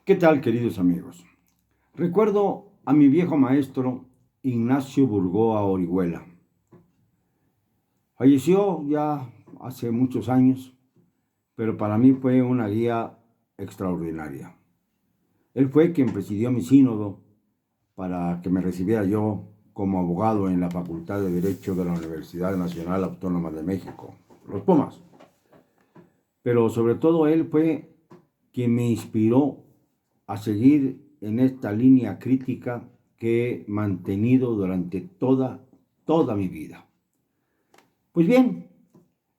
¿Qué tal, queridos amigos? Recuerdo a mi viejo maestro Ignacio Burgoa Orihuela. Falleció ya hace muchos años, pero para mí fue una guía extraordinaria. Él fue quien presidió mi sínodo para que me recibiera yo como abogado en la Facultad de Derecho de la Universidad Nacional Autónoma de México, los Pumas. Pero sobre todo él fue quien me inspiró a seguir en esta línea crítica que he mantenido durante toda mi vida. Pues bien,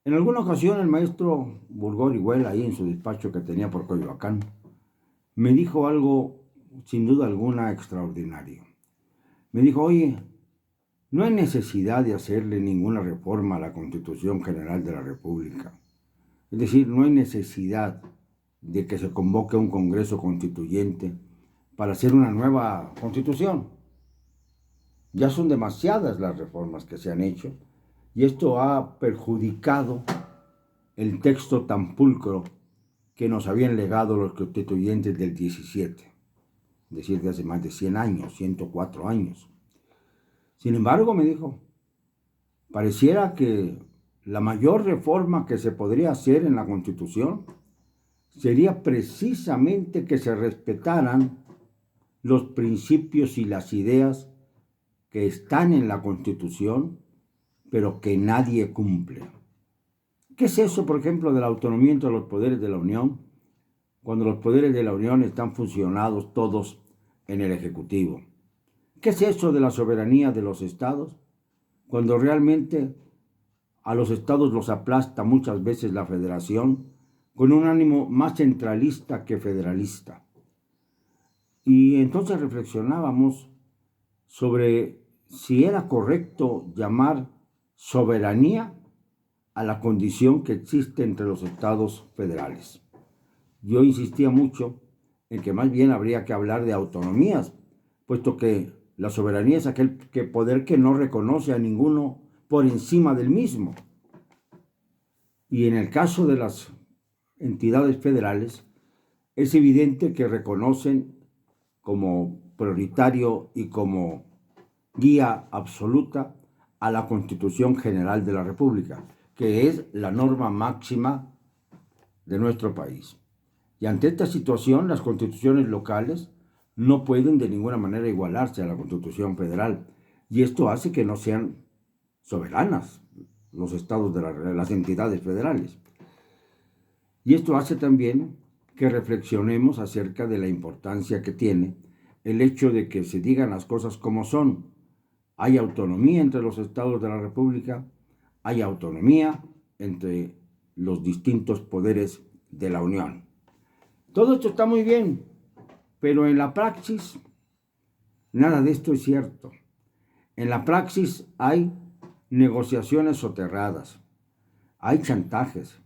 en alguna ocasión el maestro Burgó Orihuela, ahí en su despacho que tenía por Coyoacán, me dijo algo sin duda alguna extraordinario. Me dijo, oye, no hay necesidad de hacerle ninguna reforma a la Constitución General de la República. Es decir, no hay necesidad de que se convoque un Congreso Constituyente para hacer una nueva Constitución. Ya son demasiadas las reformas que se han hecho y esto ha perjudicado el texto tan pulcro que nos habían legado los constituyentes del 17, es decir, de hace más de 100 años, 104 años. Sin embargo, me dijo, pareciera que la mayor reforma que se podría hacer en la Constitución sería precisamente que se respetaran los principios y las ideas que están en la Constitución, pero que nadie cumple. ¿Qué es eso, por ejemplo, del autonomamiento de los poderes de la Unión, cuando los poderes de la Unión están fusionados todos en el Ejecutivo? ¿Qué es eso de la soberanía de los estados, cuando realmente a los estados los aplasta muchas veces la federación con un ánimo más centralista que federalista? Y entonces reflexionábamos sobre si era correcto llamar soberanía a la condición que existe entre los estados federales. Yo insistía mucho en que más bien habría que hablar de autonomías, puesto que la soberanía es aquel poder que no reconoce a ninguno por encima del mismo. Y en el caso de las entidades federales, es evidente que reconocen como prioritario y como guía absoluta a la Constitución General de la República, que es la norma máxima de nuestro país. Y ante esta situación, las constituciones locales no pueden de ninguna manera igualarse a la Constitución Federal. Y esto hace que no sean soberanas los estados de las entidades federales. Y esto hace también que reflexionemos acerca de la importancia que tiene el hecho de que se digan las cosas como son. Hay autonomía entre los estados de la República, hay autonomía entre los distintos poderes de la Unión. Todo esto está muy bien, pero en la praxis nada de esto es cierto. En la praxis hay negociaciones soterradas, hay chantajes,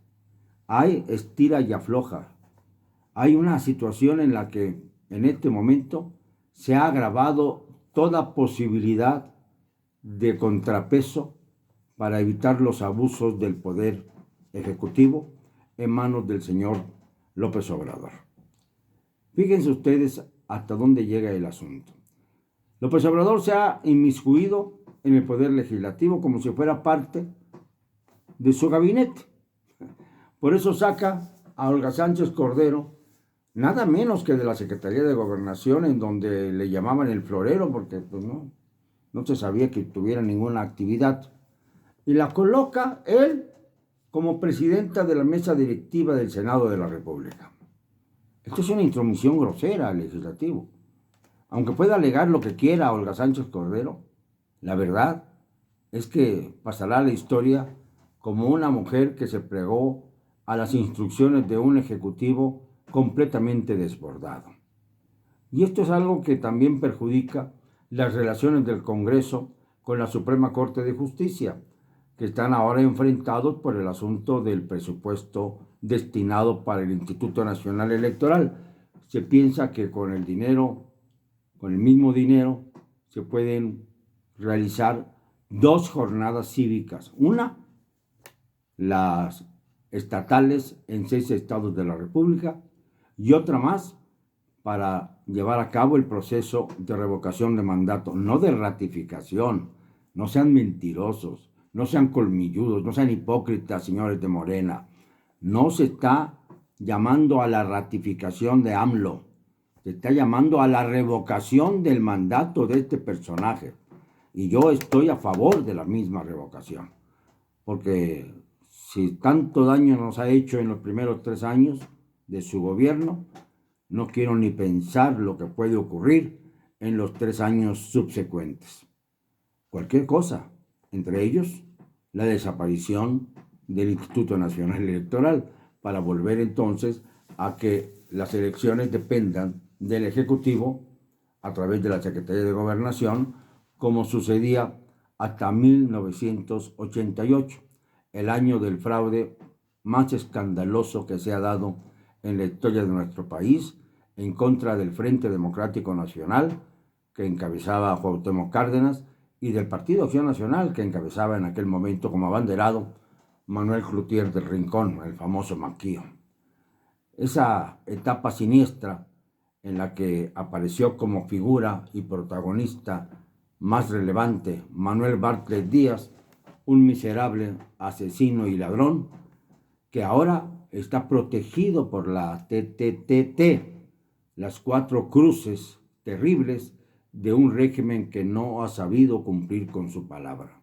hay estira y afloja. Hay una situación en la que en este momento se ha agravado toda posibilidad de contrapeso para evitar los abusos del poder ejecutivo en manos del señor López Obrador. Fíjense ustedes hasta dónde llega el asunto. López Obrador se ha inmiscuido en el poder legislativo como si fuera parte de su gabinete. Por eso saca a Olga Sánchez Cordero, nada menos que de la Secretaría de Gobernación, en donde le llamaban el florero, porque pues, no se sabía que tuviera ninguna actividad, y la coloca él como presidenta de la mesa directiva del Senado de la República. Esto es una intromisión grosera al legislativo. Aunque pueda alegar lo que quiera Olga Sánchez Cordero, la verdad es que pasará a la historia como una mujer que se plegó a las instrucciones de un ejecutivo completamente desbordado. Y esto es algo que también perjudica las relaciones del Congreso con la Suprema Corte de Justicia, que están ahora enfrentados por el asunto del presupuesto destinado para el Instituto Nacional Electoral. Se piensa que con el mismo dinero, se pueden realizar 2 jornadas cívicas. Una, las estatales en 6 estados de la República, y otra más para llevar a cabo el proceso de revocación de mandato, no de ratificación. No sean mentirosos, no sean colmilludos, no sean hipócritas, señores de Morena. No se está llamando a la ratificación de AMLO, se está llamando a la revocación del mandato de este personaje. Y yo estoy a favor de la misma revocación, porque si tanto daño nos ha hecho en los primeros 3 años de su gobierno, no quiero ni pensar lo que puede ocurrir en los 3 años subsecuentes. Cualquier cosa, entre ellos la desaparición del Instituto Nacional Electoral, para volver entonces a que las elecciones dependan del Ejecutivo a través de la Secretaría de Gobernación, como sucedía hasta 1988, el año del fraude más escandaloso que se ha dado en la historia de nuestro país, en contra del Frente Democrático Nacional, que encabezaba Cuauhtémoc Cárdenas, y del Partido Acción Nacional, que encabezaba en aquel momento como abanderado Manuel Cloutier del Rincón, el famoso Maquío. Esa etapa siniestra en la que apareció como figura y protagonista más relevante Manuel Bartlett Díaz, un miserable asesino y ladrón, que ahora está protegido por la TTT, las 4 cruces terribles de un régimen que no ha sabido cumplir con su palabra.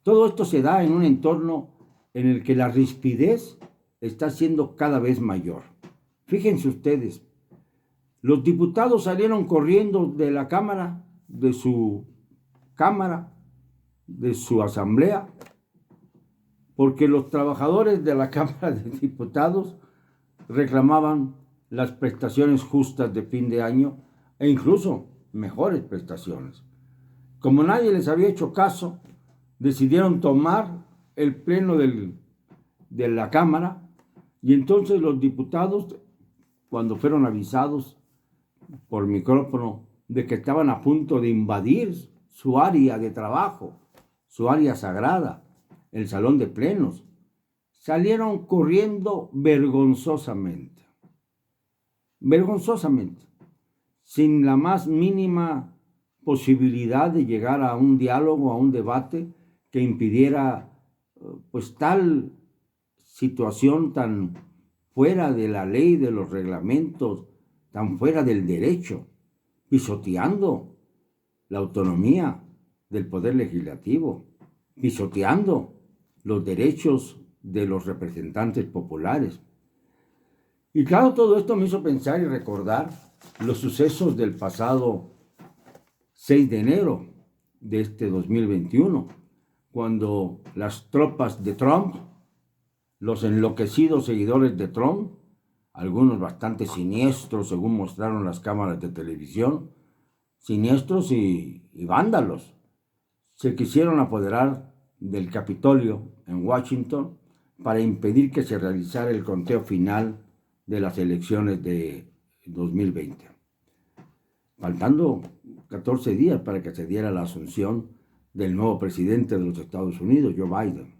Todo esto se da en un entorno en el que la rispidez está siendo cada vez mayor. Fíjense ustedes, los diputados salieron corriendo de la Cámara, de su asamblea, porque los trabajadores de la Cámara de Diputados reclamaban las prestaciones justas de fin de año e incluso mejores prestaciones. Como nadie les había hecho caso, decidieron tomar el pleno de la Cámara, y entonces los diputados, cuando fueron avisados por micrófono de que estaban a punto de invadir su área de trabajo, su área sagrada, el salón de plenos, salieron corriendo vergonzosamente, sin la más mínima posibilidad de llegar a un diálogo, a un debate que impidiera pues tal situación tan fuera de la ley, de los reglamentos, tan fuera del derecho, pisoteando la autonomía del Poder Legislativo, pisoteando los derechos de los representantes populares. Y claro, todo esto me hizo pensar y recordar los sucesos del pasado 6 de enero de este 2021, cuando las tropas de Trump, los enloquecidos seguidores de Trump, algunos bastante siniestros según mostraron las cámaras de televisión, siniestros y vándalos, se quisieron apoderar del Capitolio en Washington para impedir que se realizara el conteo final de las elecciones de 2020. Faltando 14 días para que se diera la asunción del nuevo presidente de los Estados Unidos, Joe Biden.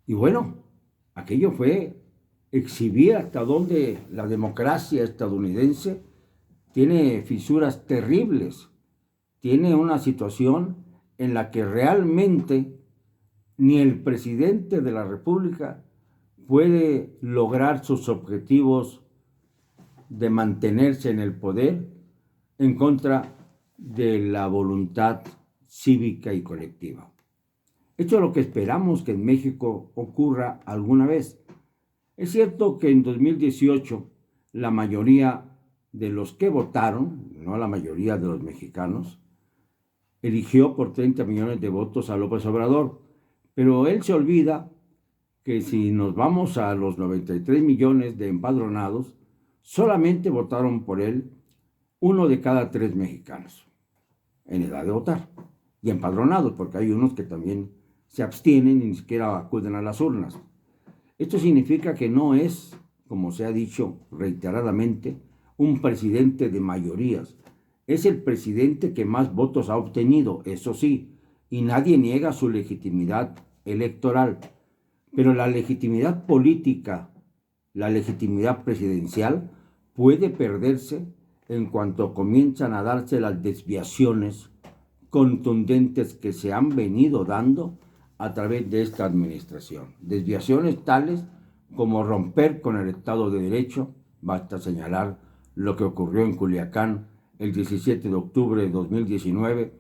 Y bueno, aquello fue exhibir hasta dónde la democracia estadounidense tiene fisuras terribles, tiene una situación en la que realmente ni el presidente de la República puede lograr sus objetivos de mantenerse en el poder en contra de la voluntad cívica y colectiva. Esto es lo que esperamos que en México ocurra alguna vez. Es cierto que en 2018 la mayoría de los que votaron, no la mayoría de los mexicanos, eligió por 30 millones de votos a López Obrador, pero él se olvida que si nos vamos a los 93 millones de empadronados, solamente votaron por él 1 de cada 3 mexicanos en edad de votar y empadronados, porque hay unos que también se abstienen y ni siquiera acuden a las urnas. Esto significa que no es, como se ha dicho reiteradamente, un presidente de mayorías. Es el presidente que más votos ha obtenido, eso sí, y nadie niega su legitimidad electoral. Pero la legitimidad política, la legitimidad presidencial, puede perderse en cuanto comienzan a darse las desviaciones contundentes que se han venido dando a través de esta administración. Desviaciones tales como romper con el Estado de Derecho. Basta señalar lo que ocurrió en Culiacán el 17 de octubre de 2019,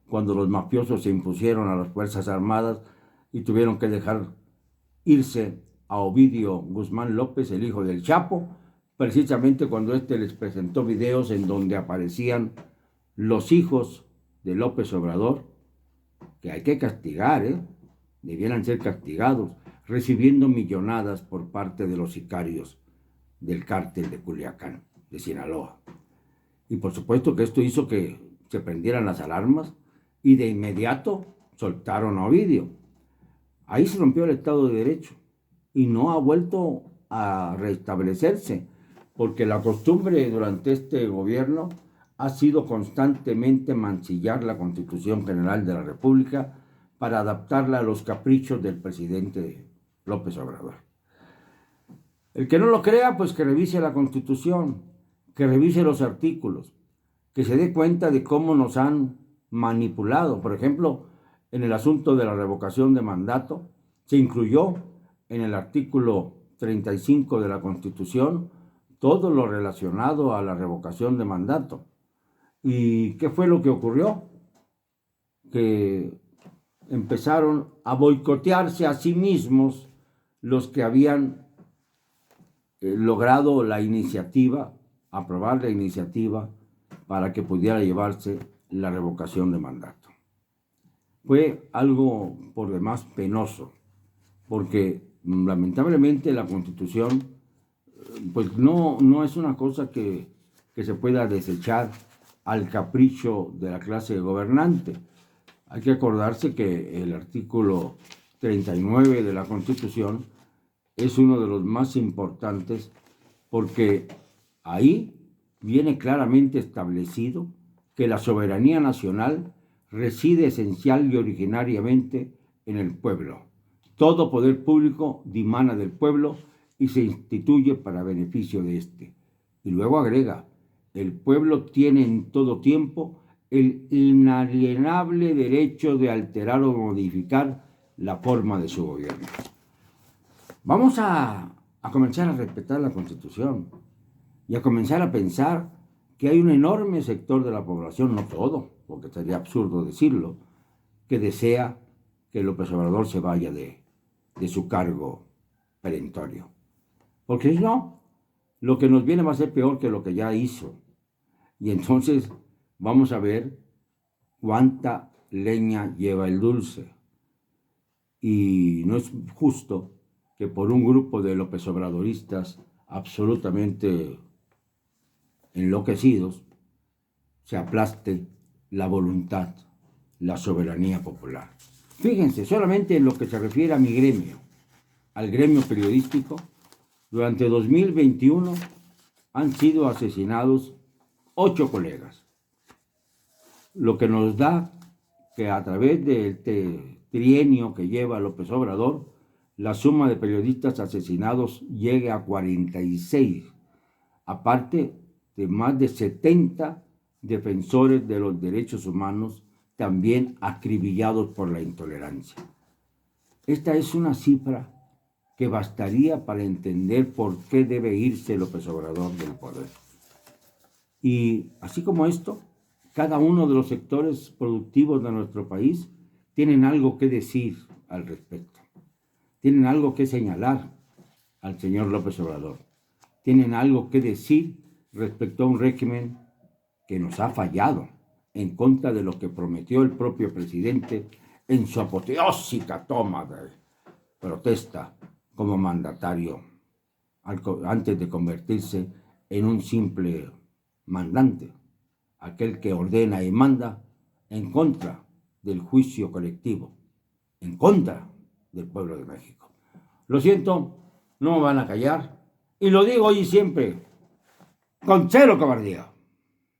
cuando los mafiosos se impusieron a las Fuerzas Armadas y tuvieron que dejar irse a Ovidio Guzmán López, el hijo del Chapo, precisamente cuando éste les presentó videos en donde aparecían los hijos de López Obrador, que hay que castigar, debieran ser castigados, recibiendo millonadas por parte de los sicarios del cártel de Culiacán, de Sinaloa. Y por supuesto que esto hizo que se prendieran las alarmas y de inmediato soltaron a Ovidio. Ahí se rompió el Estado de Derecho y no ha vuelto a restablecerse, porque la costumbre durante este gobierno ha sido constantemente mancillar la Constitución General de la República para adaptarla a los caprichos del presidente López Obrador. El que no lo crea, pues que revise la Constitución, que revise los artículos, que se dé cuenta de cómo nos han manipulado. Por ejemplo, en el asunto de la revocación de mandato, se incluyó en el artículo 35 de la Constitución todo lo relacionado a la revocación de mandato. ¿Y qué fue lo que ocurrió? Que empezaron a boicotearse a sí mismos los que habían logrado la iniciativa, aprobar la iniciativa para que pudiera llevarse la revocación de mandato. Fue algo por demás penoso, porque lamentablemente la Constitución pues no es una cosa que se pueda desechar al capricho de la clase gobernante. Hay que acordarse que el artículo 39 de la Constitución es uno de los más importantes, porque ahí viene claramente establecido que la soberanía nacional reside esencial y originariamente en el pueblo. Todo poder público dimana del pueblo y se instituye para beneficio de éste. Y luego agrega, el pueblo tiene en todo tiempo el inalienable derecho de alterar o modificar la forma de su gobierno. Vamos a comenzar a respetar la Constitución y a comenzar a pensar que hay un enorme sector de la población, no todo, porque sería absurdo decirlo, que desea que López Obrador se vaya de su cargo perentorio. Porque si no, lo que nos viene va a ser peor que lo que ya hizo. Y entonces vamos a ver cuánta leña lleva el dulce. Y no es justo que por un grupo de López Obradoristas absolutamente enloquecidos se aplaste la voluntad, la soberanía popular. Fíjense, solamente en lo que se refiere a mi gremio, al gremio periodístico, durante 2021 han sido asesinados 8 colegas, lo que nos da que a través del trienio que lleva López Obrador, la suma de periodistas asesinados llegue a 46, aparte de más de 70 defensores de los derechos humanos también acribillados por la intolerancia. Esta es una cifra que bastaría para entender por qué debe irse López Obrador del poder. Y así como esto, cada uno de los sectores productivos de nuestro país tienen algo que decir al respecto. Tienen algo que señalar al señor López Obrador. Tienen algo que decir respecto a un régimen que nos ha fallado en contra de lo que prometió el propio presidente en su apoteósica toma de protesta como mandatario antes de convertirse en un simple mandante, aquel que ordena y manda en contra del juicio colectivo, en contra del pueblo de México. Lo siento, no me van a callar, y lo digo hoy y siempre, con cero cobardía.